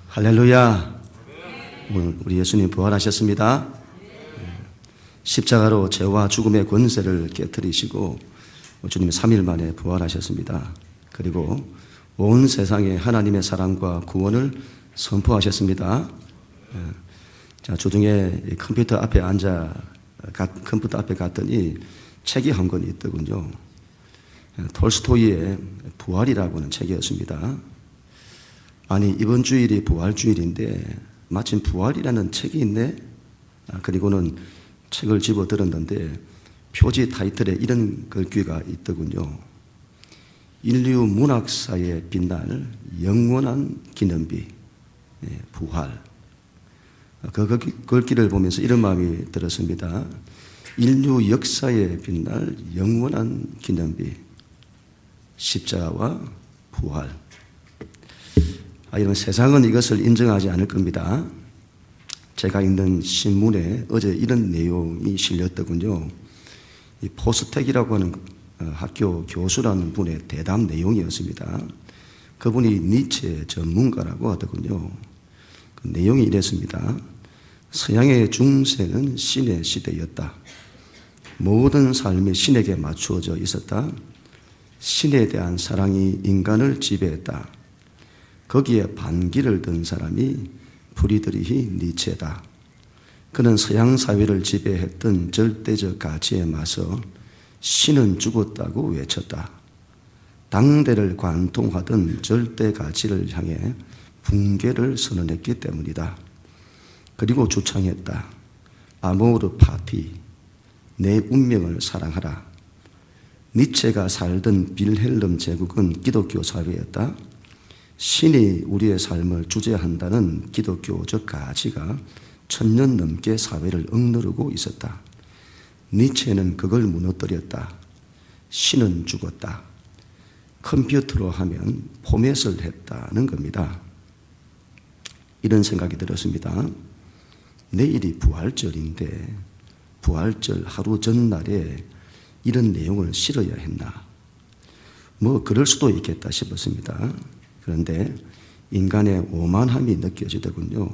할렐루야. 우리 예수님 부활하셨습니다. 십자가로 죄와 죽음의 권세를 깨뜨리시고 주님 3일 만에 부활하셨습니다. 그리고 온 세상에 하나님의 사랑과 구원을 선포하셨습니다. 자, 주중에 컴퓨터 앞에 갔더니 책이 한 권 있더군요. 톨스토이의 부활이라고 하는 책이었습니다. 아니, 이번 주일이 부활주일인데 마침 부활이라는 책이 있네? 그리고는 책을 집어들었는데 표지 타이틀에 이런 글귀가 있더군요. 인류 문학사에 빛날 영원한 기념비, 부활. 그 글귀를 보면서 이런 마음이 들었습니다. 인류 역사에 빛날 영원한 기념비, 십자가와 부활. 여러분, 세상은 이것을 인정하지 않을 겁니다. 제가 읽는 신문에 어제 이런 내용이 실렸더군요. 이 포스텍이라고 하는 학교 교수라는 분의 대담 내용이었습니다. 그분이 니체 전문가라고 하더군요. 그 내용이 이랬습니다. 서양의 중세는 신의 시대였다. 모든 삶이 신에게 맞추어져 있었다. 신에 대한 사랑이 인간을 지배했다. 거기에 반기를 든 사람이 프리드리히 니체다. 그는 서양 사회를 지배했던 절대적 가치에 맞서 신은 죽었다고 외쳤다. 당대를 관통하던 절대 가치를 향해 붕괴를 선언했기 때문이다. 그리고 주창했다. 아모르 파티, 내 운명을 사랑하라. 니체가 살던 빌헬름 제국은 기독교 사회였다. 신이 우리의 삶을 주재한다는 기독교적 가치가 1000년 넘게 사회를 억누르고 있었다. 니체는 그걸 무너뜨렸다. 신은 죽었다. 컴퓨터로 하면 포맷을 했다는 겁니다. 이런 생각이 들었습니다. 내일이 부활절인데 부활절 하루 전날에 이런 내용을 실어야 했나? 뭐 그럴 수도 있겠다 싶었습니다. 그런데 인간의 오만함이 느껴지더군요.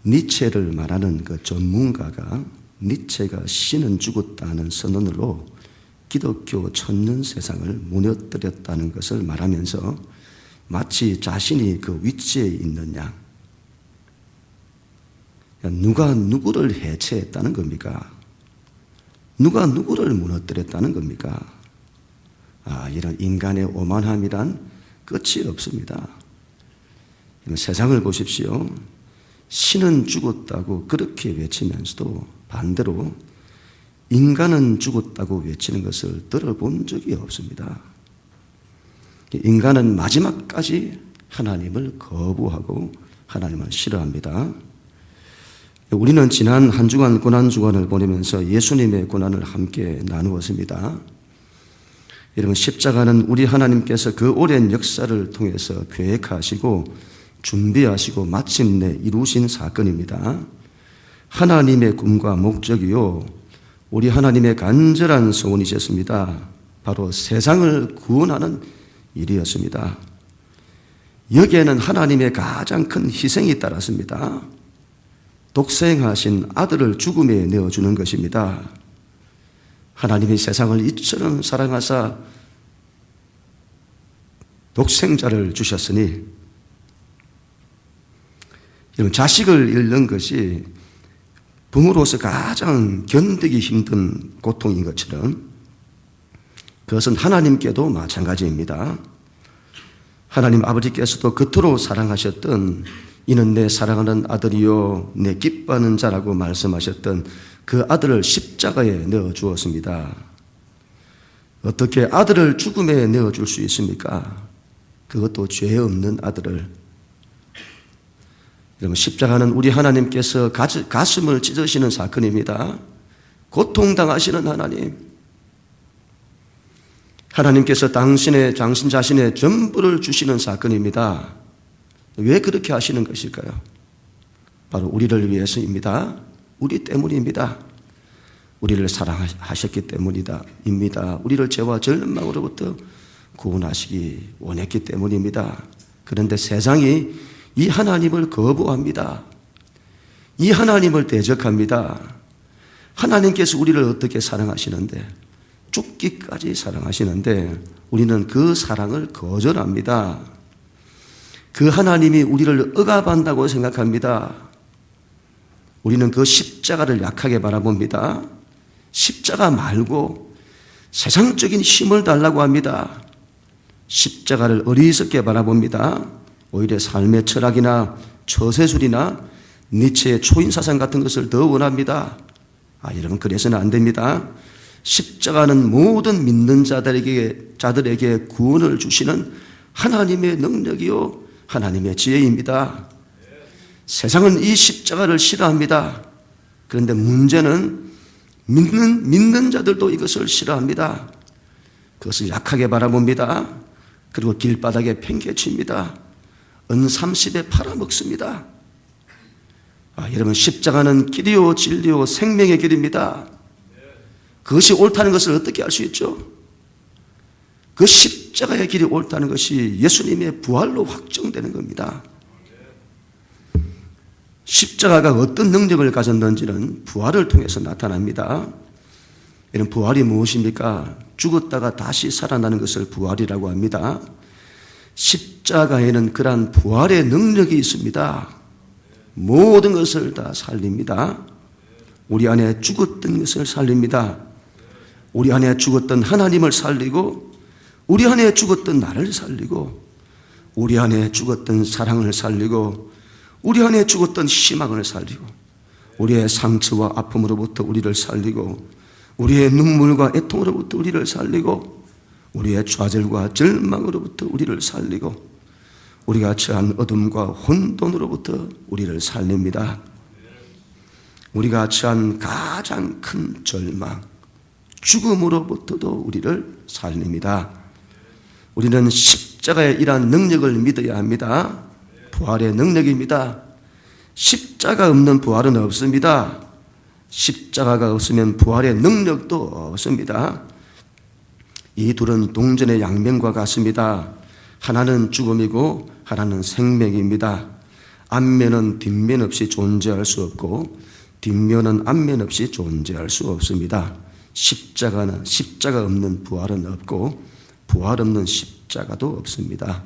니체를 말하는 그 전문가가 니체가 신은 죽었다는 선언으로 기독교 1000년 세상을 무너뜨렸다는 것을 말하면서 마치 자신이 그 위치에 있느냐, 누가 누구를 해체했다는 겁니까? 누가 누구를 무너뜨렸다는 겁니까? 이런 인간의 오만함이란 끝이 없습니다. 세상을 보십시오. 신은 죽었다고 그렇게 외치면서도 반대로 인간은 죽었다고 외치는 것을 들어본 적이 없습니다. 인간은 마지막까지 하나님을 거부하고 하나님을 싫어합니다. 우리는 지난 한 주간 고난주간을 보내면서 예수님의 고난을 함께 나누었습니다. 여러분, 십자가는 우리 하나님께서 그 오랜 역사를 통해서 계획하시고 준비하시고 마침내 이루신 사건입니다. 하나님의 꿈과 목적이요, 우리 하나님의 간절한 소원이셨습니다. 바로 세상을 구원하는 일이었습니다. 여기에는 하나님의 가장 큰 희생이 따랐습니다. 독생하신 아들을 죽음에 내어주는 것입니다. 하나님이 세상을 이처럼 사랑하사 독생자를 주셨으니, 이런 자식을 잃는 것이 부모로서 가장 견디기 힘든 고통인 것처럼 그것은 하나님께도 마찬가지입니다. 하나님 아버지께서도 그토록 사랑하셨던, 이는 내 사랑하는 아들이요 내 기뻐하는 자라고 말씀하셨던 그 아들을 십자가에 내어주었습니다. 어떻게 아들을 죽음에 내어줄 수 있습니까? 그것도 죄 없는 아들을. 여러분, 십자가는 우리 하나님께서 가슴을 찢으시는 사건입니다. 고통당하시는 하나님. 하나님께서 당신 자신의 전부를 주시는 사건입니다. 왜 그렇게 하시는 것일까요? 바로 우리를 위해서입니다. 우리 때문입니다. 우리를 사랑하셨기 때문입니다. 우리를 죄와 절망으로부터 구원하시기 원했기 때문입니다. 그런데 세상이 이 하나님을 거부합니다. 이 하나님을 대적합니다. 하나님께서 우리를 어떻게 사랑하시는데, 죽기까지 사랑하시는데 우리는 그 사랑을 거절합니다. 그 하나님이 우리를 억압한다고 생각합니다. 우리는 그 십자가를 약하게 바라봅니다. 십자가 말고 세상적인 힘을 달라고 합니다. 십자가를 어리석게 바라봅니다. 오히려 삶의 철학이나 처세술이나 니체의 초인사상 같은 것을 더 원합니다. 여러분, 그래서는 안 됩니다. 십자가는 모든 믿는 자들에게 구원을 주시는 하나님의 능력이요 하나님의 지혜입니다. 세상은 이 십자가를 싫어합니다. 그런데 문제는 믿는 자들도 이것을 싫어합니다. 그것을 약하게 바라봅니다. 그리고 길바닥에 팽개칩니다. 은삼십에 팔아먹습니다. 여러분, 십자가는 길이요 진리요 생명의 길입니다. 그것이 옳다는 것을 어떻게 알 수 있죠? 그 십자가의 길이 옳다는 것이 예수님의 부활로 확정되는 겁니다. 십자가가 어떤 능력을 가졌는지는 부활을 통해서 나타납니다. 이런 부활이 무엇입니까? 죽었다가 다시 살아나는 것을 부활이라고 합니다. 십자가에는 그러한 부활의 능력이 있습니다. 모든 것을 다 살립니다. 우리 안에 죽었던 것을 살립니다. 우리 안에 죽었던 하나님을 살리고, 우리 안에 죽었던 나를 살리고, 우리 안에 죽었던 사랑을 살리고, 우리 안에 죽었던 희망을 살리고, 우리의 상처와 아픔으로부터 우리를 살리고, 우리의 눈물과 애통으로부터 우리를 살리고, 우리의 좌절과 절망으로부터 우리를 살리고, 우리가 처한 어둠과 혼돈으로부터 우리를 살립니다. 우리가 처한 가장 큰 절망, 죽음으로부터도 우리를 살립니다. 우리는 십자가의 이러한 능력을 믿어야 합니다. 부활의 능력입니다. 십자가 없는 부활은 없습니다. 십자가가 없으면 부활의 능력도 없습니다. 이 둘은 동전의 양면과 같습니다. 하나는 죽음이고 하나는 생명입니다. 앞면은 뒷면 없이 존재할 수 없고 뒷면은 앞면 없이 존재할 수 없습니다. 십자가 없는 부활은 없고 부활 없는 십자가도 없습니다.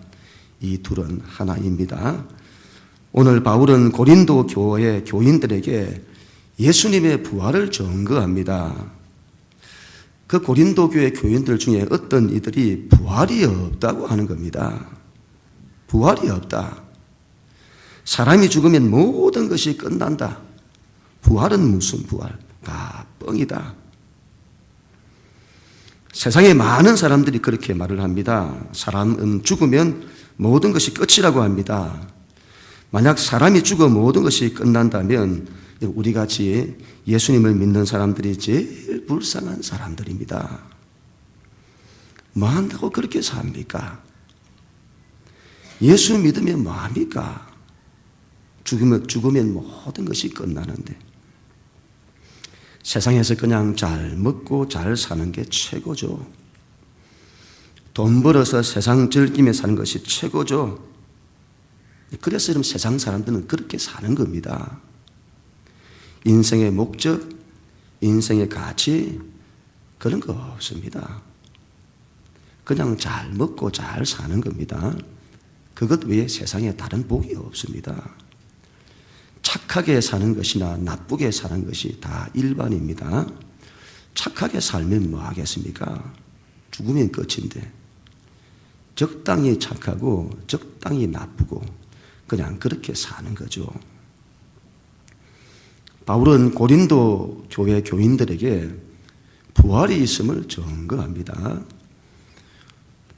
이 둘은 하나입니다. 오늘 바울은 고린도 교회 교인들에게 예수님의 부활을 증거합니다. 그 고린도 교회 교인들 중에 어떤 이들이 부활이 없다고 하는 겁니다. 부활이 없다. 사람이 죽으면 모든 것이 끝난다. 부활은 무슨 부활? 다 뻥이다. 세상에 많은 사람들이 그렇게 말을 합니다. 사람은 죽으면 모든 것이 끝이라고 합니다. 만약 사람이 죽어 모든 것이 끝난다면 우리같이 예수님을 믿는 사람들이 제일 불쌍한 사람들입니다. 뭐 한다고 그렇게 삽니까? 예수 믿으면 뭐 합니까? 죽으면 모든 것이 끝나는데 세상에서 그냥 잘 먹고 잘 사는 게 최고죠. 돈 벌어서 세상 즐기며 사는 것이 최고죠. 그래서 여러분, 세상 사람들은 그렇게 사는 겁니다. 인생의 목적, 인생의 가치, 그런 거 없습니다. 그냥 잘 먹고 잘 사는 겁니다. 그것 외에 세상에 다른 복이 없습니다. 착하게 사는 것이나 나쁘게 사는 것이 다 일반입니다. 착하게 살면 뭐 하겠습니까? 죽으면 끝인데. 적당히 착하고 적당히 나쁘고 그냥 그렇게 사는 거죠. 바울은 고린도 교회 교인들에게 부활이 있음을 증거합니다.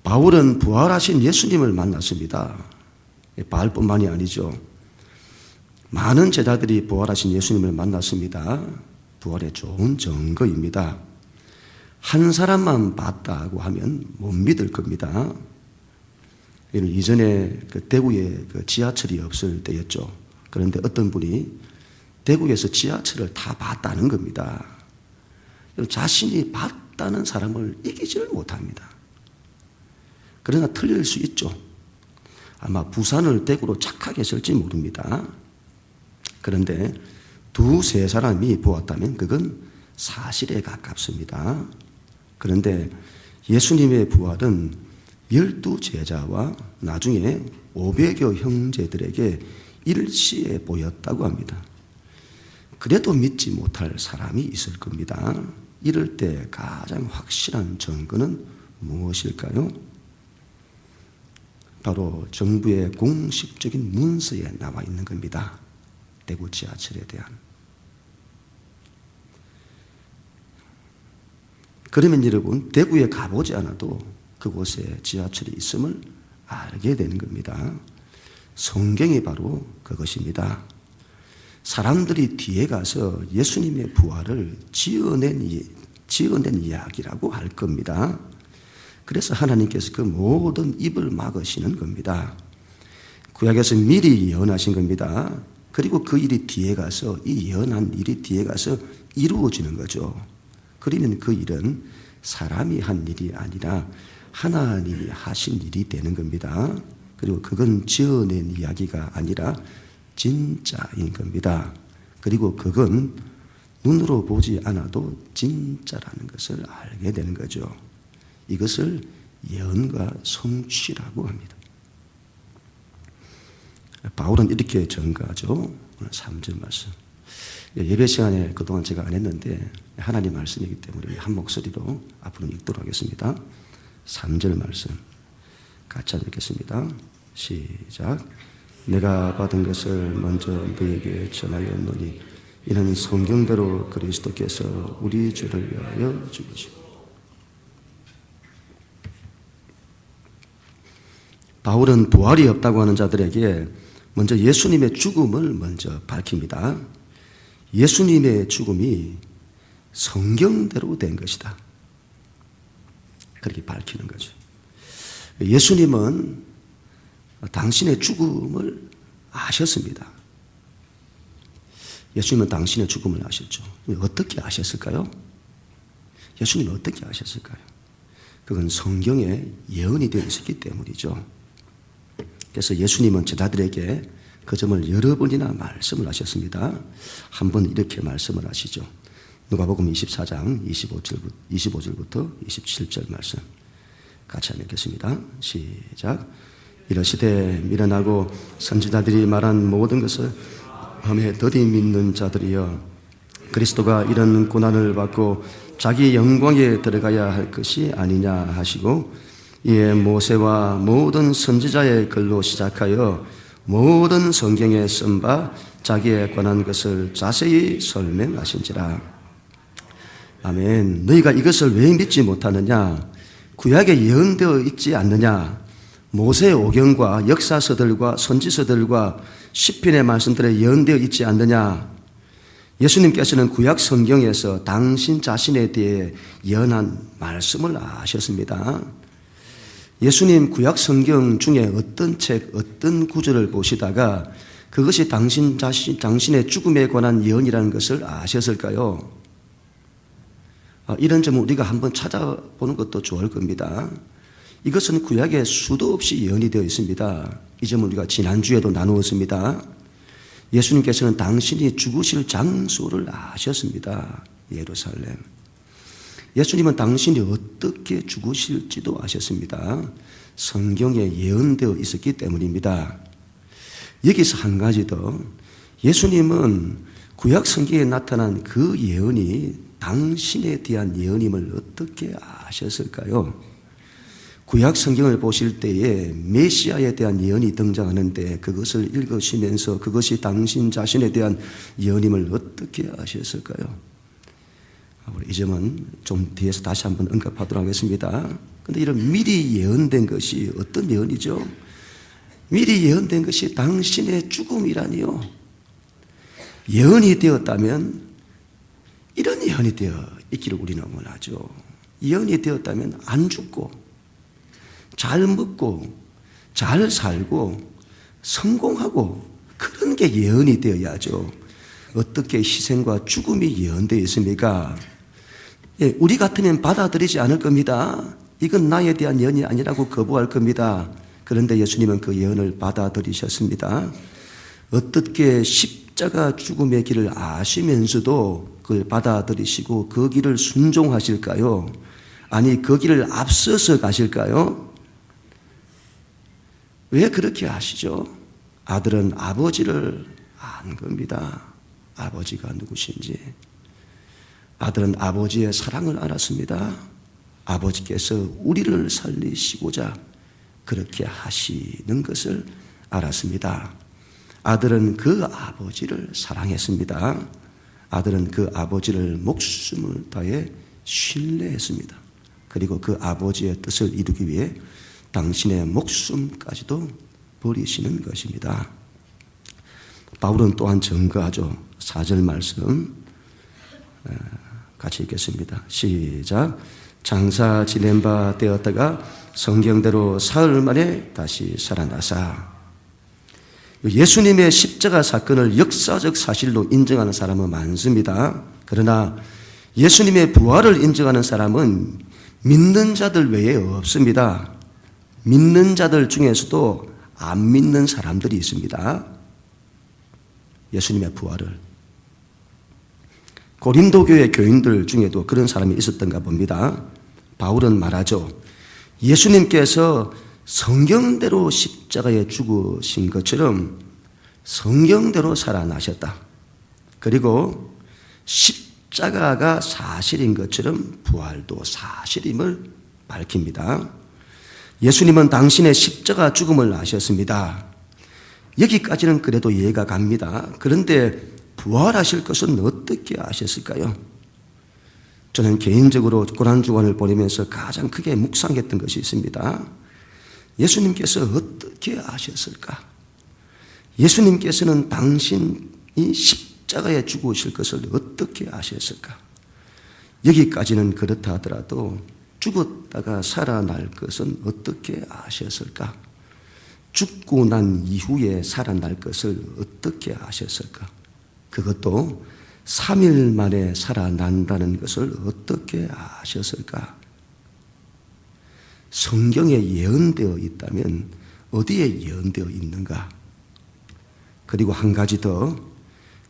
바울은 부활하신 예수님을 만났습니다. 바울뿐만이 아니죠. 많은 제자들이 부활하신 예수님을 만났습니다. 부활의 좋은 증거입니다. 한 사람만 봤다고 하면 못 믿을 겁니다. 이전에 대구에 지하철이 없을 때였죠. 그런데 어떤 분이 대구에서 지하철을 다 봤다는 겁니다. 자신이 봤다는 사람을 이기지를 못합니다. 그러나 틀릴 수 있죠. 아마 부산을 대구로 착하게 쓸지 모릅니다. 그런데 두세 사람이 보았다면 그건 사실에 가깝습니다. 그런데 예수님의 부활은 12제자와 나중에 500여 형제들에게 일시에 보였다고 합니다. 그래도 믿지 못할 사람이 있을 겁니다. 이럴 때 가장 확실한 증거는 무엇일까요? 바로 정부의 공식적인 문서에 나와 있는 겁니다. 대구 지하철에 대한. 그러면 여러분, 대구에 가보지 않아도 그곳에 지하철이 있음을 알게 되는 겁니다. 성경이 바로 그것입니다. 사람들이 뒤에 가서 예수님의 부활을 지어낸 이야기라고 할 겁니다. 그래서 하나님께서 그 모든 입을 막으시는 겁니다. 구약에서 미리 예언하신 겁니다. 그리고 그 일이 뒤에 가서, 이 예언한 일이 뒤에 가서 이루어지는 거죠. 그러면 그 일은 사람이 한 일이 아니라 하나님이 하신 일이 되는 겁니다. 그리고 그건 지어낸 이야기가 아니라 진짜인 겁니다. 그리고 그건 눈으로 보지 않아도 진짜라는 것을 알게 되는 거죠. 이것을 예언과 성취라고 합니다. 바울은 이렇게 전가하죠. 오늘 3절 말씀. 예배 시간에 그동안 제가 안 했는데 하나님 말씀이기 때문에 한 목소리로 앞으로 읽도록 하겠습니다. 3절 말씀 같이 읽겠습니다. 시작. 내가 받은 것을 먼저 너에게 전하였노니 이는 성경대로 그리스도께서 우리 죄를 위하여 죽으시고. 바울은 부활이 없다고 하는 자들에게 먼저 예수님의 죽음을 먼저 밝힙니다. 예수님의 죽음이 성경대로 된 것이다. 그렇게 밝히는 거죠. 예수님은 당신의 죽음을 아셨습니다. 예수님은 당신의 죽음을 아셨죠. 어떻게 아셨을까요? 예수님은 어떻게 아셨을까요? 그건 성경에 예언이 되어 있었기 때문이죠. 그래서 예수님은 제자들에게 그 점을 여러 번이나 말씀을 하셨습니다. 한 번 이렇게 말씀을 하시죠. 누가복음 24장 25절부터 27절 말씀 같이 읽겠습니다. 시작. 이러시되 미련하고 선지자들이 말한 모든 것을 함에 더디 믿는 자들이여, 그리스도가 이런 고난을 받고 자기 영광에 들어가야 할 것이 아니냐 하시고, 이에 모세와 모든 선지자의 글로 시작하여 모든 성경에 쓴 바 자기에 관한 것을 자세히 설명하신지라. 아멘. 너희가 이것을 왜 믿지 못하느냐? 구약에 예언되어 있지 않느냐? 모세의 오경과 역사서들과 선지서들과 시편의 말씀들에 예언되어 있지 않느냐? 예수님께서는 구약 성경에서 당신 자신에 대해 예언한 말씀을 아셨습니다. 예수님 구약 성경 중에 어떤 책, 어떤 구절을 보시다가 그것이 당신의 죽음에 관한 예언이라는 것을 아셨을까요? 이런 점을 우리가 한번 찾아보는 것도 좋을 겁니다. 이것은 구약에 수도 없이 예언이 되어 있습니다. 이 점을 우리가 지난주에도 나누었습니다. 예수님께서는 당신이 죽으실 장소를 아셨습니다. 예루살렘. 예수님은 당신이 어떻게 죽으실지도 아셨습니다. 성경에 예언되어 있었기 때문입니다. 여기서 한 가지 더, 예수님은 구약 성경에 나타난 그 예언이 당신에 대한 예언임을 어떻게 아셨을까요? 구약 성경을 보실 때에 메시아에 대한 예언이 등장하는데 그것을 읽으시면서 그것이 당신 자신에 대한 예언임을 어떻게 아셨을까요? 이 점은 좀 뒤에서 다시 한번 언급하도록 하겠습니다. 그런데 이런 미리 예언된 것이 어떤 예언이죠? 미리 예언된 것이 당신의 죽음이라니요. 예언이 되었다면 이런 예언이 되어 있기를 우리는 원하죠. 예언이 되었다면 안 죽고 잘 먹고 잘 살고 성공하고 그런 게 예언이 되어야죠. 어떻게 희생과 죽음이 예언되어 있습니까? 우리 같으면 받아들이지 않을 겁니다. 이건 나에 대한 예언이 아니라고 거부할 겁니다. 그런데 예수님은 그 예언을 받아들이셨습니다. 어떻게 십자가 죽음의 길을 아시면서도 그걸 받아들이시고 그 길을 순종하실까요? 아니, 그 길을 앞서서 가실까요? 왜 그렇게 하시죠? 아들은 아버지를 안 겁니다. 아버지가 누구신지. 아들은 아버지의 사랑을 알았습니다. 아버지께서 우리를 살리시고자 그렇게 하시는 것을 알았습니다. 아들은 그 아버지를 사랑했습니다. 아들은 그 아버지를 목숨을 다해 신뢰했습니다. 그리고 그 아버지의 뜻을 이루기 위해 당신의 목숨까지도 버리시는 것입니다. 바울은 또한 증거하죠. 4절 말씀 같이 읽겠습니다. 시작. 장사 지낸 바 되었다가 성경대로 사흘 만에 다시 살아나사. 예수님의 십자가 사건을 역사적 사실로 인정하는 사람은 많습니다. 그러나 예수님의 부활을 인정하는 사람은 믿는 자들 외에 없습니다. 믿는 자들 중에서도 안 믿는 사람들이 있습니다. 예수님의 부활을. 고린도 교회 교인들 중에도 그런 사람이 있었던가 봅니다. 바울은 말하죠. 예수님께서 성경대로 십자가에 죽으신 것처럼 성경대로 살아나셨다. 그리고 십자가가 사실인 것처럼 부활도 사실임을 밝힙니다. 예수님은 당신의 십자가 죽음을 아셨습니다. 여기까지는 그래도 이해가 갑니다. 그런데 부활하실 것은 어떻게 아셨을까요? 저는 개인적으로 고난주간을 보내면서 가장 크게 묵상했던 것이 있습니다. 예수님께서 어떻게 아셨을까? 예수님께서는 당신이 십자가에 죽으실 것을 어떻게 아셨을까? 여기까지는 그렇다 하더라도 죽었다가 살아날 것은 어떻게 아셨을까? 죽고 난 이후에 살아날 것을 어떻게 아셨을까? 그것도 3일 만에 살아난다는 것을 어떻게 아셨을까? 성경에 예언되어 있다면 어디에 예언되어 있는가? 그리고 한 가지 더,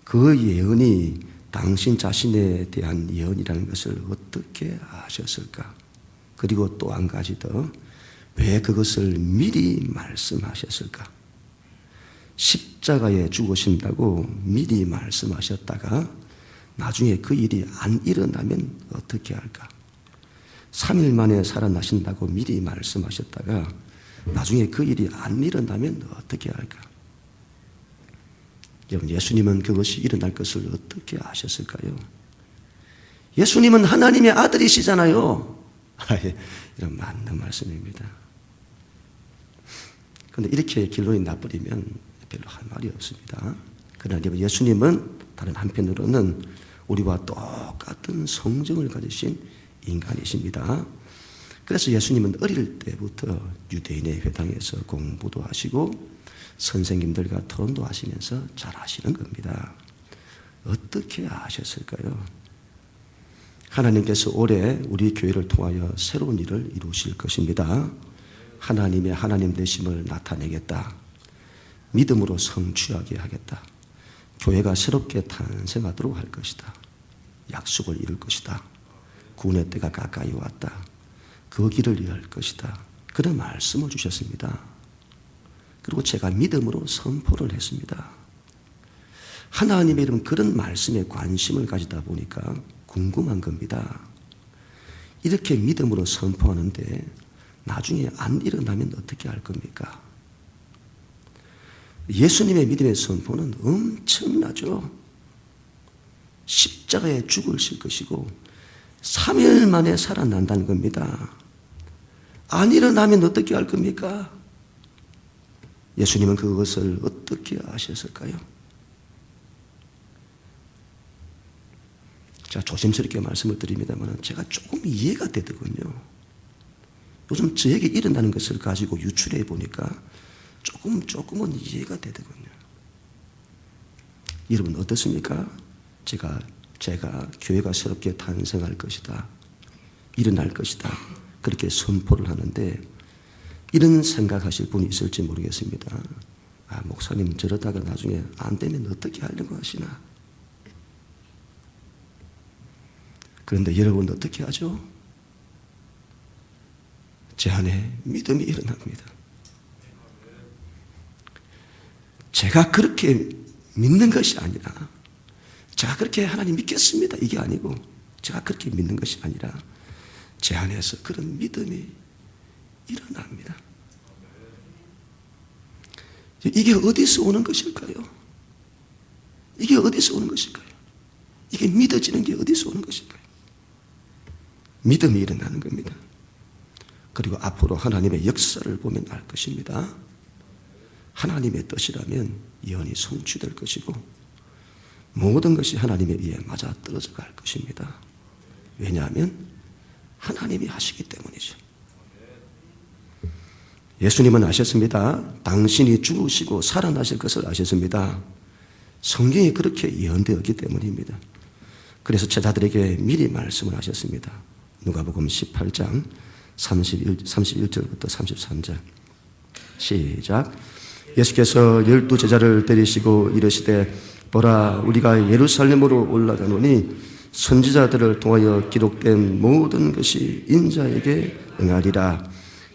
그 예언이 당신 자신에 대한 예언이라는 것을 어떻게 아셨을까? 그리고 또 한 가지 더, 왜 그것을 미리 말씀하셨을까? 십자가에 죽으신다고 미리 말씀하셨다가 나중에 그 일이 안 일어나면 어떻게 할까? 3일 만에 살아나신다고 미리 말씀하셨다가 나중에 그 일이 안 일어나면 어떻게 할까? 여러분, 예수님은 그것이 일어날 것을 어떻게 아셨을까요? 예수님은 하나님의 아들이시잖아요. 이런 맞는 말씀입니다. 그런데 이렇게 결론이 나버리면 별로 할 말이 없습니다. 그러나 예수님은 다른 한편으로는 우리와 똑같은 성정을 가지신 인간이십니다. 그래서 예수님은 어릴 때부터 유대인의 회당에서 공부도 하시고 선생님들과 토론도 하시면서 잘 하시는 겁니다. 어떻게 아셨을까요? 하나님께서 올해 우리 교회를 통하여 새로운 일을 이루실 것입니다. 하나님의 하나님 되심을 나타내겠다. 믿음으로 성취하게 하겠다. 교회가 새롭게 탄생하도록 할 것이다. 약속을 이룰 것이다. 구원의 때가 가까이 왔다. 그 길을 열 것이다. 그런 말씀을 주셨습니다. 그리고 제가 믿음으로 선포를 했습니다. 하나님의 이런 그런 말씀에 관심을 가지다 보니까 궁금한 겁니다. 이렇게 믿음으로 선포하는데 나중에 안 일어나면 어떻게 할 겁니까? 예수님의 믿음의 선포는 엄청나죠. 십자가에 죽으실 것이고 3일 만에 살아난다는 겁니다. 안 일어나면 어떻게 할 겁니까? 예수님은 그것을 어떻게 아셨을까요? 제가 조심스럽게 말씀을 드립니다만 제가 조금 이해가 되더군요. 요즘 저에게 일어나는 것을 가지고 유출해 보니까 조금은 이해가 되더군요. 여러분 어떻습니까? 제가 교회가 새롭게 탄생할 것이다. 일어날 것이다. 그렇게 선포를 하는데 이런 생각하실 분이 있을지 모르겠습니다. 아, 목사님 저러다가 나중에 안 되면 어떻게 하려고 하시나. 그런데 여러분 어떻게 하죠? 제 안에 믿음이 일어납니다. 제가 그렇게 믿는 것이 아니라, 제가 그렇게 하나님 믿겠습니다 이게 아니고, 제가 그렇게 믿는 것이 아니라 제 안에서 그런 믿음이 일어납니다. 이게 어디서 오는 것일까요? 이게 어디서 오는 것일까요? 이게 믿어지는 게 어디서 오는 것일까요? 믿음이 일어나는 겁니다. 그리고 앞으로 하나님의 역사를 보면 알 것입니다. 하나님의 뜻이라면 예언이 성취될 것이고 모든 것이 하나님에 의해 맞아떨어져 갈 것입니다. 왜냐하면 하나님이 하시기 때문이죠. 예수님은 아셨습니다. 당신이 죽으시고 살아나실 것을 아셨습니다. 성경이 그렇게 예언되었기 때문입니다. 그래서 제자들에게 미리 말씀을 하셨습니다. 누가복음 18장 31절부터 33절 시작. 예수께서 12제자를 데리시고 이르시되 보라 우리가 예루살렘으로 올라가노니 선지자들을 통하여 기록된 모든 것이 인자에게 응하리라.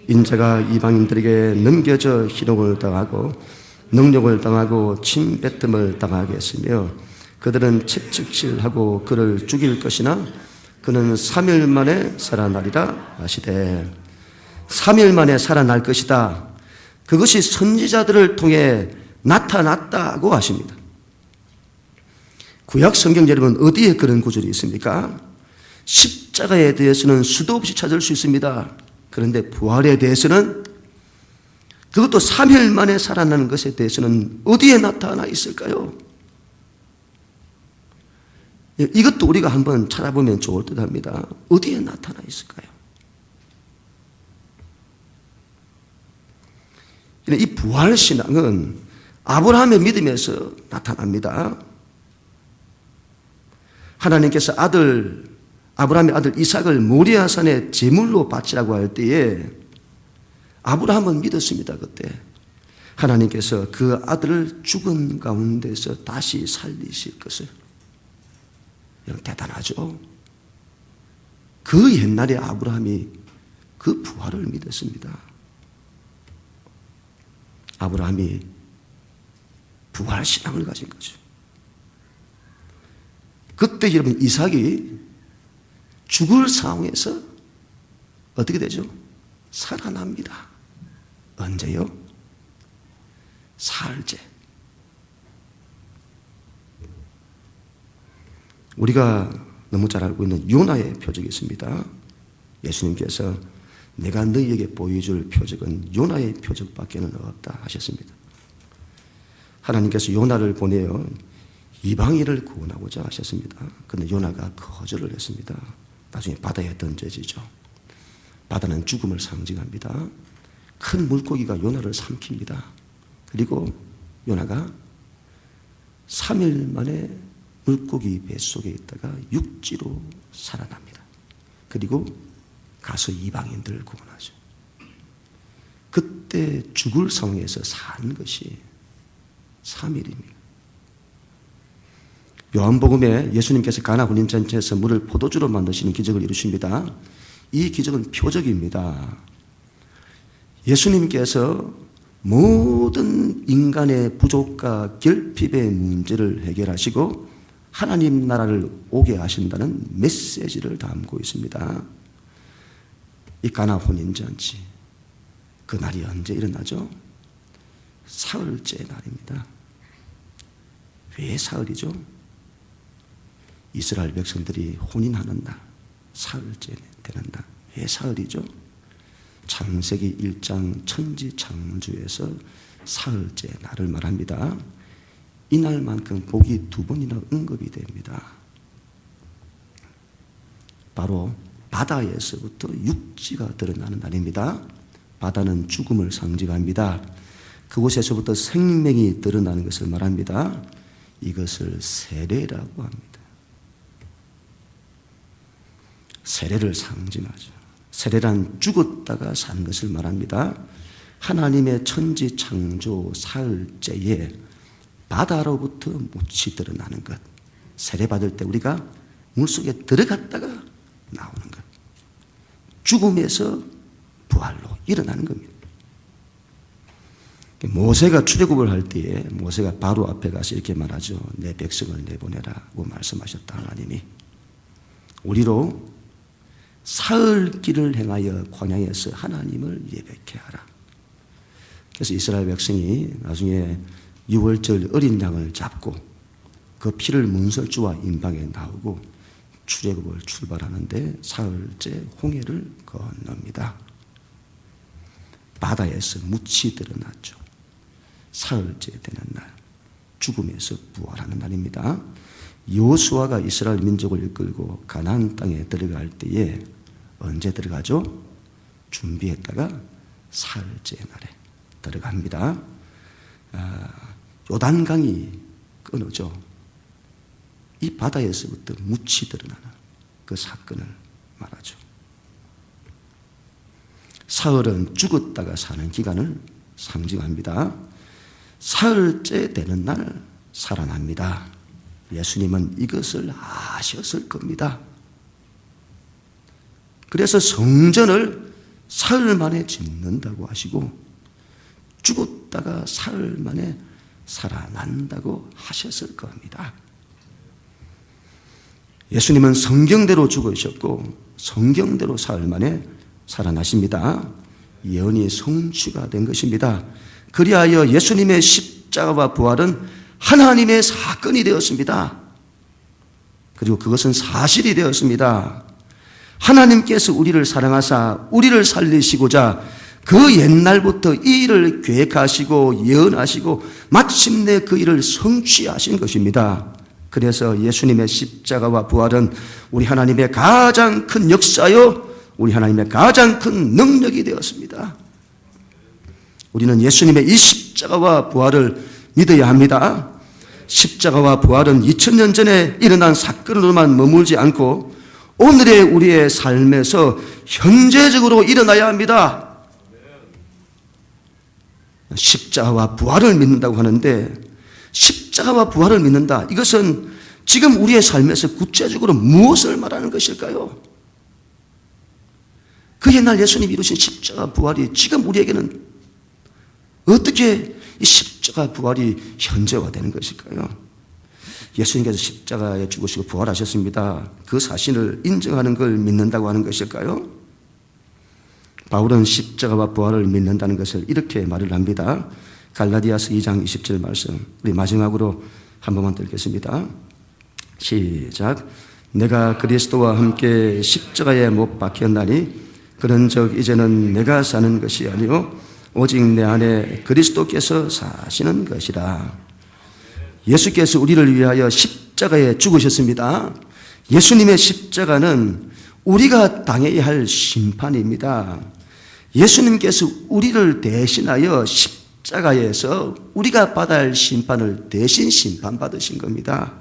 인자가 이방인들에게 넘겨져 희롱을 당하고 능욕을 당하고 침뱉음을 당하겠으며 그들은 채찍질하고 그를 죽일 것이나 그는 3일 만에 살아나리라 하시되 3일 만에 살아날 것이다. 그것이 선지자들을 통해 나타났다고 하십니다. 구약 성경 여러분 어디에 그런 구절이 있습니까? 십자가에 대해서는 수도 없이 찾을 수 있습니다. 그런데 부활에 대해서는 그것도 3일 만에 살아나는 것에 대해서는 어디에 나타나 있을까요? 이것도 우리가 한번 찾아보면 좋을 듯 합니다. 어디에 나타나 있을까요? 이 부활신앙은 아브라함의 믿음에서 나타납니다. 하나님께서 아브라함의 아들 이삭을 모리아산에 제물로 바치라고 할 때에 아브라함은 믿었습니다. 그때 하나님께서 그 아들을 죽은 가운데서 다시 살리실 것을. 대단하죠. 그 옛날에 아브라함이 그 부활을 믿었습니다. 아브라함이 부활신앙을 가진 거죠. 그때 여러분 이삭이 죽을 상황에서 어떻게 되죠? 살아납니다. 언제요? 사흘째. 우리가 너무 잘 알고 있는 요나의 표적이 있습니다. 예수님께서 내가 너희에게 보여줄 표적은 요나의 표적밖에는 없다 하셨습니다. 하나님께서 요나를 보내어 이방인을 구원하고자 하셨습니다. 그런데 요나가 거절을 했습니다. 나중에 바다에 던져지죠. 바다는 죽음을 상징합니다. 큰 물고기가 요나를 삼킵니다. 그리고 요나가 3일 만에 물고기 뱃속에 있다가 육지로 살아납니다. 그리고 가서 이방인들을 구원하죠. 그때 죽을 상황에서 산 것이 3일입니다. 요한복음에 예수님께서 가나 혼인잔치에서 물을 포도주로 만드시는 기적을 이루십니다. 이 기적은 표적입니다. 예수님께서 모든 인간의 부족과 결핍의 문제를 해결하시고 하나님 나라를 오게 하신다는 메시지를 담고 있습니다. 이 가나 혼인잔치, 그 날이 언제 일어나죠? 사흘째 날입니다. 왜 사흘이죠? 이스라엘 백성들이 혼인하는 날, 사흘째 되는 날. 왜 사흘이죠? 창세기 1장 천지창조에서 사흘째 날을 말합니다. 이날만큼 복이 2번이나 언급이 됩니다. 바로 바다에서부터 육지가 드러나는 날입니다. 바다는 죽음을 상징합니다. 그곳에서부터 생명이 드러나는 것을 말합니다. 이것을 세례라고 합니다. 세례를 상징하죠. 세례란 죽었다가 사는 것을 말합니다. 하나님의 천지 창조 사흘째에 바다로부터 묻이 드러나는 것. 세례받을 때 우리가 물속에 들어갔다가 나오는 것. 죽음에서 부활로 일어나는 겁니다. 모세가 출애굽을 할 때에 모세가 바로 앞에 가서 이렇게 말하죠. 내 백성을 내보내라고 말씀하셨다. 하나님이 우리로 사흘 길을 행하여 광야에서 하나님을 예배케 하라. 그래서 이스라엘 백성이 나중에 6월절 어린 양을 잡고 그 피를 문설주와 임방에 나오고 출애굽을 출발하는데 사흘째 홍해를 건넙니다. 바다에서 묻이 드러났죠. 사흘째 되는 날, 죽음에서 부활하는 날입니다. 여호수아가 이스라엘 민족을 이끌고 가나안 땅에 들어갈 때에 언제 들어가죠? 준비했다가 사흘째 날에 들어갑니다. 요단강이 끊어져 이 바다에서부터 묻이 드러나는 그 사건을 말하죠. 사흘은 죽었다가 사는 기간을 상징합니다. 사흘째 되는 날 살아납니다. 예수님은 이것을 아셨을 겁니다. 그래서 성전을 사흘 만에 짓는다고 하시고 죽었다가 사흘 만에 살아난다고 하셨을 겁니다. 예수님은 성경대로 죽으셨고 성경대로 사흘 만에 살아나십니다. 예언이 성취가 된 것입니다. 그리하여 예수님의 십자가와 부활은 하나님의 사건이 되었습니다. 그리고 그것은 사실이 되었습니다. 하나님께서 우리를 사랑하사 우리를 살리시고자 그 옛날부터 이 일을 계획하시고 예언하시고 마침내 그 일을 성취하신 것입니다. 그래서 예수님의 십자가와 부활은 우리 하나님의 가장 큰 역사요, 우리 하나님의 가장 큰 능력이 되었습니다. 우리는 예수님의 이 십자가와 부활을 믿어야 합니다. 십자가와 부활은 2000년 전에 일어난 사건으로만 머물지 않고 오늘의 우리의 삶에서 현재적으로 일어나야 합니다. 십자가와 부활을 믿는다고 하는데 십자가와 부활을 믿는다. 이것은 지금 우리의 삶에서 구체적으로 무엇을 말하는 것일까요? 그 옛날 예수님이 이루신 십자가 부활이 지금 우리에게는 어떻게 이 십자가 부활이 현재화되는 것일까요? 예수님께서 십자가에 죽으시고 부활하셨습니다. 그 사실을 인정하는 걸 믿는다고 하는 것일까요? 바울은 십자가와 부활을 믿는다는 것을 이렇게 말을 합니다. 갈라디아서 2장 27 말씀, 우리 마지막으로 한 번만 읽겠습니다. 시작. 내가 그리스도와 함께 십자가에 못 박혔나니 그런즉 이제는 내가 사는 것이 아니요 오직 내 안에 그리스도께서 사시는 것이라. 예수께서 우리를 위하여 십자가에 죽으셨습니다. 예수님의 십자가는 우리가 당해야 할 심판입니다. 예수님께서 우리를 대신하여 십자가에서 우리가 받아야 할 심판을 대신 심판받으신 겁니다.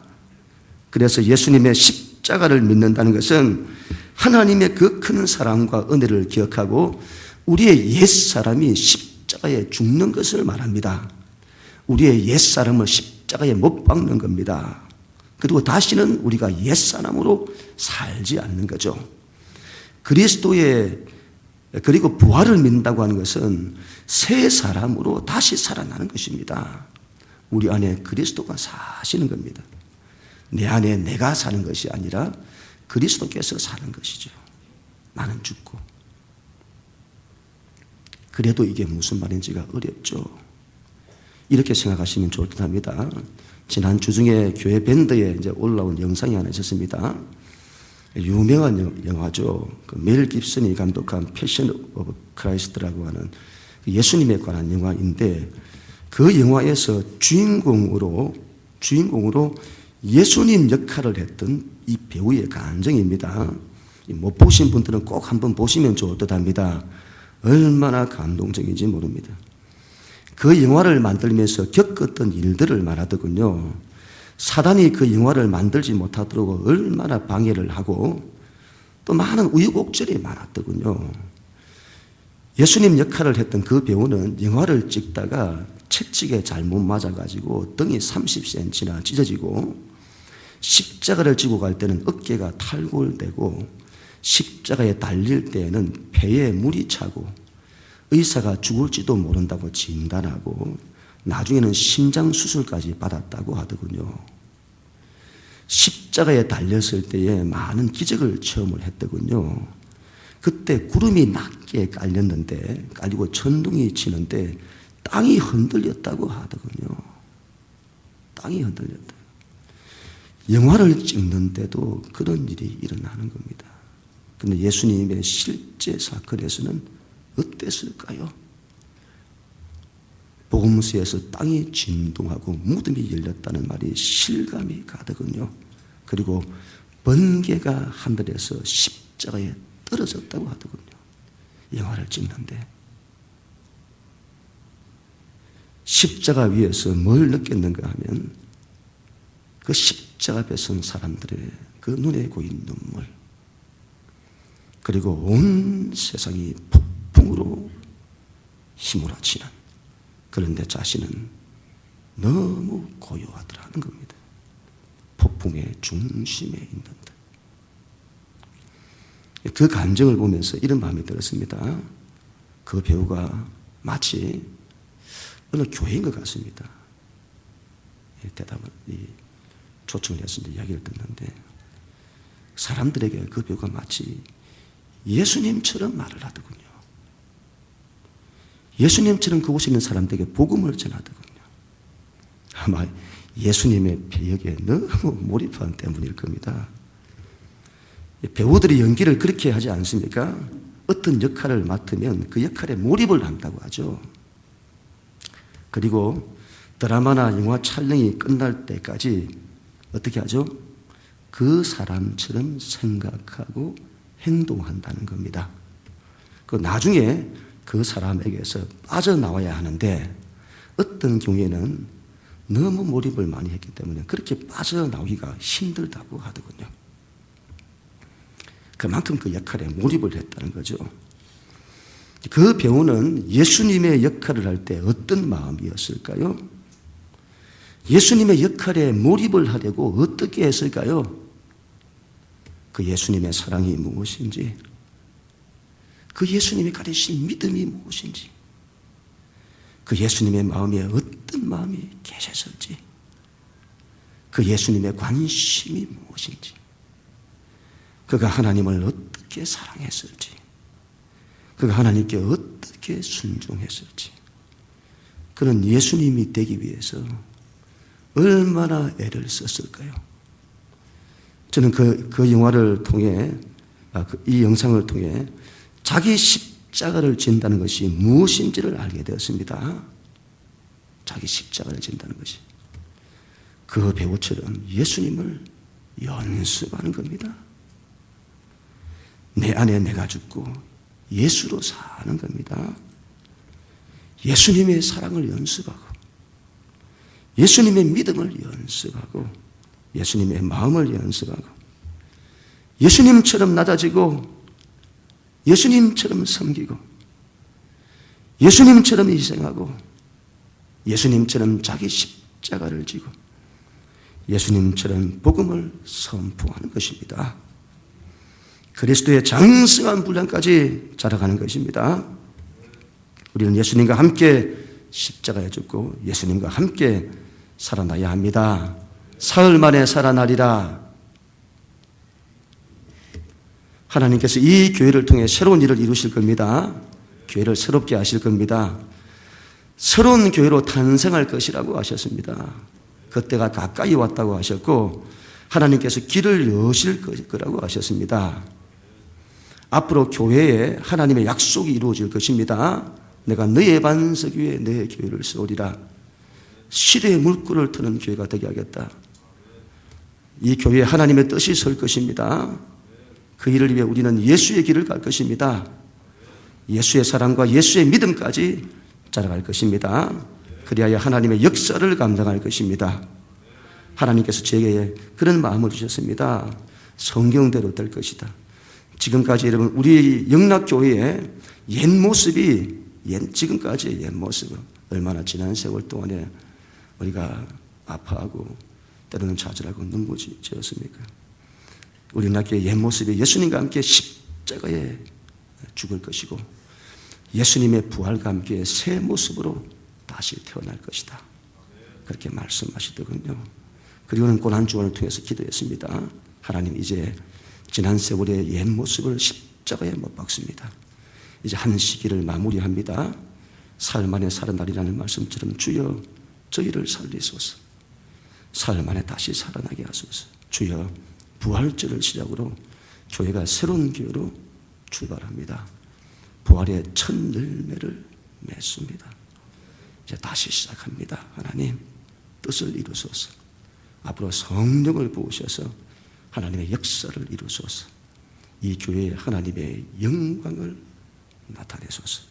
그래서 예수님의 십자가를 믿는다는 것은 하나님의 그 큰 사랑과 은혜를 기억하고 우리의 옛사람이 십자가에 죽는 것을 말합니다. 우리의 옛사람을 십자가에 못 박는 겁니다. 그리고 다시는 우리가 옛사람으로 살지 않는 거죠. 그리고 부활을 믿는다고 하는 것은 새 사람으로 다시 살아나는 것입니다. 우리 안에 그리스도가 사시는 겁니다. 내 안에 내가 사는 것이 아니라 그리스도께서 사는 것이죠. 나는 죽고. 그래도 이게 무슨 말인지가 어렵죠. 이렇게 생각하시면 좋을 듯 합니다. 지난 주중에 교회 밴드에 이제 올라온 영상이 하나 있었습니다. 유명한 영화죠. 멜 깁슨이 감독한 패션 오브 크라이스트라고 하는 예수님에 관한 영화인데 그 영화에서 주인공으로 예수님 역할을 했던 이 배우의 감정입니다. 못 보신 분들은 꼭 한번 보시면 좋을 듯 합니다. 얼마나 감동적인지 모릅니다. 그 영화를 만들면서 겪었던 일들을 말하더군요. 사단이 그 영화를 만들지 못하도록 얼마나 방해를 하고 또 많은 우여곡절이 많았더군요. 예수님 역할을 했던 그 배우는 영화를 찍다가 채찍에 잘못 맞아가지고 등이 30cm나 찢어지고 십자가를 지고 갈 때는 어깨가 탈골되고 십자가에 달릴 때에는 폐에 물이 차고 의사가 죽을지도 모른다고 진단하고 나중에는 심장 수술까지 받았다고 하더군요. 십자가에 달렸을 때에 많은 기적을 체험을 했더군요. 그때 구름이 낮게 깔리고 천둥이 치는데 땅이 흔들렸다고 하더군요. 땅이 흔들렸다. 영화를 찍는데도 그런 일이 일어나는 겁니다. 그런데 예수님의 실제 사건에서는 어땠을까요? 복음서에서 땅이 진동하고 무덤이 열렸다는 말이 실감이 가더군요. 그리고 번개가 하늘에서 십자가에 떨어졌다고 하더군요. 영화를 찍는데 십자가 위에서 뭘 느꼈는가 하면 그 십자가 앞에 선 사람들의 그 눈에 고인 눈물, 그리고 온 세상이 폭풍으로 휘몰아치는, 그런데 자신은 너무 고요하더라는 겁니다. 폭풍의 중심에 있는 듯. 그 감정을 보면서 이런 마음이 들었습니다. 그 배우가 마치 어느 교회인 것 같습니다. 대답을 초청을 해서 이야기를 듣는데 사람들에게 그 배우가 마치 예수님처럼 말을 하더군요. 예수님처럼 그곳에 있는 사람들에게 복음을 전하더군요. 아마 예수님의 배역에 너무 몰입한 때문일 겁니다. 배우들이 연기를 그렇게 하지 않습니까? 어떤 역할을 맡으면 그 역할에 몰입을 한다고 하죠. 그리고 드라마나 영화 촬영이 끝날 때까지 어떻게 하죠? 그 사람처럼 생각하고 행동한다는 겁니다. 그 나중에 그 사람에게서 빠져나와야 하는데 어떤 경우에는 너무 몰입을 많이 했기 때문에 그렇게 빠져나오기가 힘들다고 하더군요. 그만큼 그 역할에 몰입을 했다는 거죠. 그 배우는 예수님의 역할을 할 때 어떤 마음이었을까요? 예수님의 역할에 몰입을 하려고 어떻게 했을까요? 그 예수님의 사랑이 무엇인지, 그 예수님이 가지신 믿음이 무엇인지, 그 예수님의 마음에 어떤 마음이 계셨을지, 그 예수님의 관심이 무엇인지, 그가 하나님을 어떻게 사랑했을지, 그가 하나님께 어떻게 순종했을지, 그는 예수님이 되기 위해서 얼마나 애를 썼을까요? 저는 그 영화를 통해, 이 영상을 통해 자기 십자가를 진다는 것이 무엇인지를 알게 되었습니다. 자기 십자가를 진다는 것이. 그 배우처럼 예수님을 연습하는 겁니다. 내 안에 내가 죽고 예수로 사는 겁니다. 예수님의 사랑을 연습하고, 예수님의 믿음을 연습하고, 예수님의 마음을 연습하고, 예수님처럼 낮아지고, 예수님처럼 섬기고, 예수님처럼 희생하고, 예수님처럼 자기 십자가를 지고, 예수님처럼 복음을 선포하는 것입니다. 그리스도의 장성한 분량까지 자라가는 것입니다. 우리는 예수님과 함께 십자가에 죽고 예수님과 함께 살아나야 합니다. 사흘 만에 살아나리라. 하나님께서 이 교회를 통해 새로운 일을 이루실 겁니다. 교회를 새롭게 하실 겁니다. 새로운 교회로 탄생할 것이라고 하셨습니다. 그때가 가까이 왔다고 하셨고 하나님께서 길을 여실 거라고 하셨습니다. 앞으로 교회에 하나님의 약속이 이루어질 것입니다. 내가 너의 반석 위에 내 교회를 세우리라. 시대의 물꼬를 트는 교회가 되게 하겠다. 이 교회에 하나님의 뜻이 설 것입니다. 그 일을 위해 우리는 예수의 길을 갈 것입니다. 예수의 사랑과 예수의 믿음까지 자라갈 것입니다. 그리하여 하나님의 역사를 감당할 것입니다. 하나님께서 제게 그런 마음을 주셨습니다. 성경대로 될 것이다. 지금까지 여러분 우리 영락교회의 옛 모습이 지금까지의 옛 모습은 얼마나 지난 세월 동안에 우리가 아파하고 때로는 좌절하고 눈부짖었습니까? 우리 영락교회의 옛 모습이 예수님과 함께 십자가에 죽을 것이고 예수님의 부활과 함께 새 모습으로 다시 태어날 것이다. 그렇게 말씀하시더군요. 그리고는 고난주간을 통해서 기도했습니다. 하나님, 이제 지난 세월의 옛 모습을 십자가에 못 박습니다. 이제 한 시기를 마무리합니다. 사흘 만에 살아나리라는 말씀처럼 주여 저희를 살리소서. 사흘 만에 다시 살아나게 하소서. 주여 부활절을 시작으로 교회가 새로운 교회로 출발합니다. 부활의 첫 열매를 맺습니다. 이제 다시 시작합니다. 하나님 뜻을 이루소서. 앞으로 성령을 부으셔서 하나님의 역사를 이루소서. 이 교회에 하나님의 영광을 나타내소서.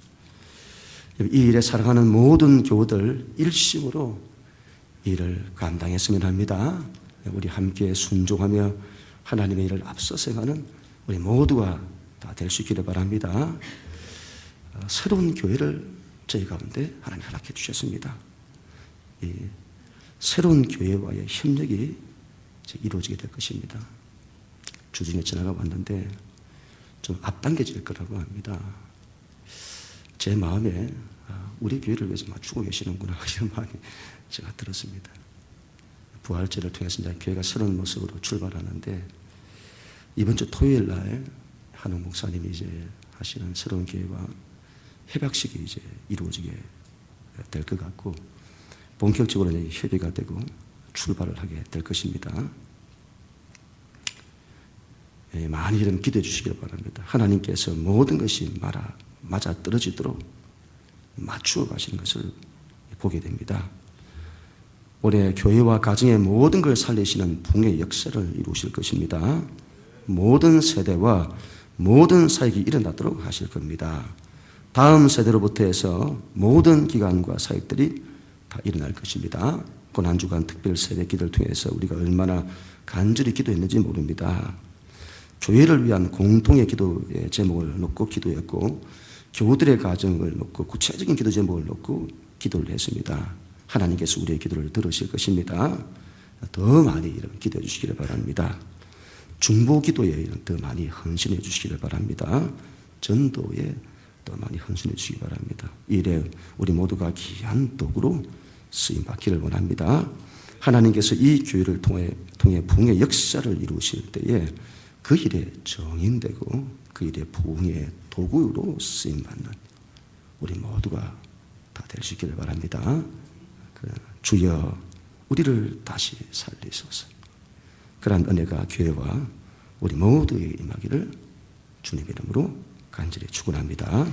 이 일에 사랑하는 모든 교우들 일심으로 이 일을 감당했으면 합니다. 우리 함께 순종하며 하나님의 일을 앞서서 행하는 우리 모두가 다 될 수 있기를 바랍니다. 새로운 교회를 저희 가운데 하나님 허락해 주셨습니다. 이 새로운 교회와의 협력이 이루어지게 될 것입니다. 주중에 지나가 봤는데 좀 앞당겨질 거라고 합니다. 제 마음에 우리 교회를 위해서 맞추고 계시는구나 이런 마음이 제가 들었습니다. 부활절을 통해서 이제 교회가 새로운 모습으로 출발하는데 이번 주 토요일 날 한옥 목사님이 이제 하시는 새로운 교회와 협약식이 이제 이루어지게 될 것 같고 본격적으로 이제 협의가 되고 출발을 하게 될 것입니다. 많이 좀 기도해 주시길 바랍니다. 하나님께서 모든 것이 맞아 떨어지도록 맞추어 가시는 것을 보게 됩니다. 올해 교회와 가정의 모든 걸 살리시는 붕의 역사를 이루실 것입니다. 모든 세대와 모든 사역이 일어나도록 하실 겁니다. 다음 세대로부터 해서 모든 기관과 사역들이 다 일어날 것입니다. 고난주간 특별 새벽 기도를 통해서 우리가 얼마나 간절히 기도했는지 모릅니다. 교회를 위한 공통의 기도의 제목을 놓고 기도했고 교우들의 가정을 놓고 구체적인 기도 제목을 놓고 기도를 했습니다. 하나님께서 우리의 기도를 들으실 것입니다. 더 많이 기도해 주시기를 바랍니다. 중보 기도에 더 많이 헌신해 주시기를 바랍니다. 전도에 더 많이 헌신해 주시기 바랍니다. 이 일에 우리 모두가 귀한 도구로 쓰임 받기를 원합니다. 하나님께서 이 교회를 통해 부흥의 역사를 이루실 때에 그 일에 정인되고 그 일에 부흥의 도구로 쓰임 받는 우리 모두가 다 될 수 있기를 바랍니다. 주여 우리를 다시 살리소서. 그러한 은혜가 교회와 우리 모두에 임하기를 주님의 이름으로 간절히 축원합니다.